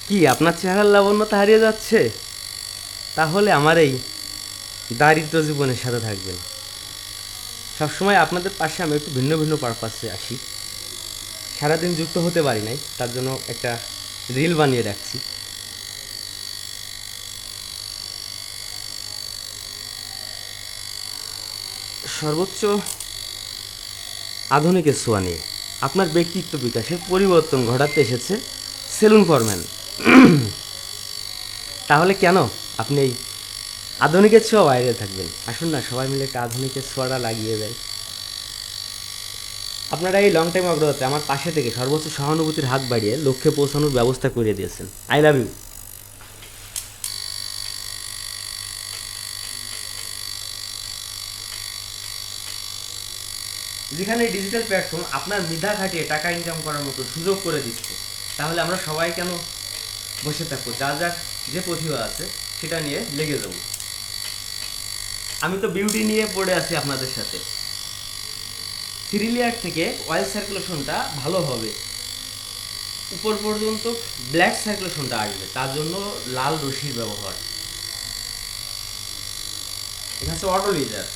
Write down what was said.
কি আপনার চেহারার লাবণ্যতা হারিয়ে যাচ্ছে? তাহলে আমার এই দারিদ্র জীবনের সাথে থাকবেন। সবসময় আপনাদের পাশে আমি একটু ভিন্ন ভিন্ন পারপাসে আসি। সারাদিন যুক্ত হতে পারি নাই, তার জন্য একটা রিল বানিয়ে রাখছি। সর্বোচ্চ আধুনিকের ছোঁয়া নিয়ে আপনার ব্যক্তিত্ব বিকাশের পরিবর্তন ঘটাতে এসেছে সেলুন ফরম্যান। তাহলে কেন আপনি এই আধুনিকের ছোঁয়া বাইরে থাকবেন? আসুন না সবাই মিলে একটা আধুনিকের ছোঁয়াটা লাগিয়ে দেয়। আপনারা এই লং টাইম অগ্রগতি আমার পাশে থেকে সর্বোচ্চ সহানুভূতির হাত বাড়িয়ে লক্ষ্যে পৌঁছানোর ব্যবস্থা করে দিয়েছেন। I love you. যেখানে ডিজিটাল প্ল্যাটফর্ম আপনার মেধা খাটিয়ে টাকা ইনকাম করার মতো সুযোগ করে দিচ্ছে, তাহলে আমরা সবাই কেন বসে থাকবো? যার যার যে প্রতিভা আছে সেটা নিয়ে লেগে যাবো। আমি তো বিউটি নিয়ে পড়ে আছি আপনাদের সাথে। থ্রি লেয়ার থেকে অয়েল সার্কুলেশনটা ভালো হবে, উপর পর্যন্ত ব্ল্যাক সার্কুলেশনটা আসবে, তার জন্য লাল রশির ব্যবহার। এটা হচ্ছে অটো লেজার।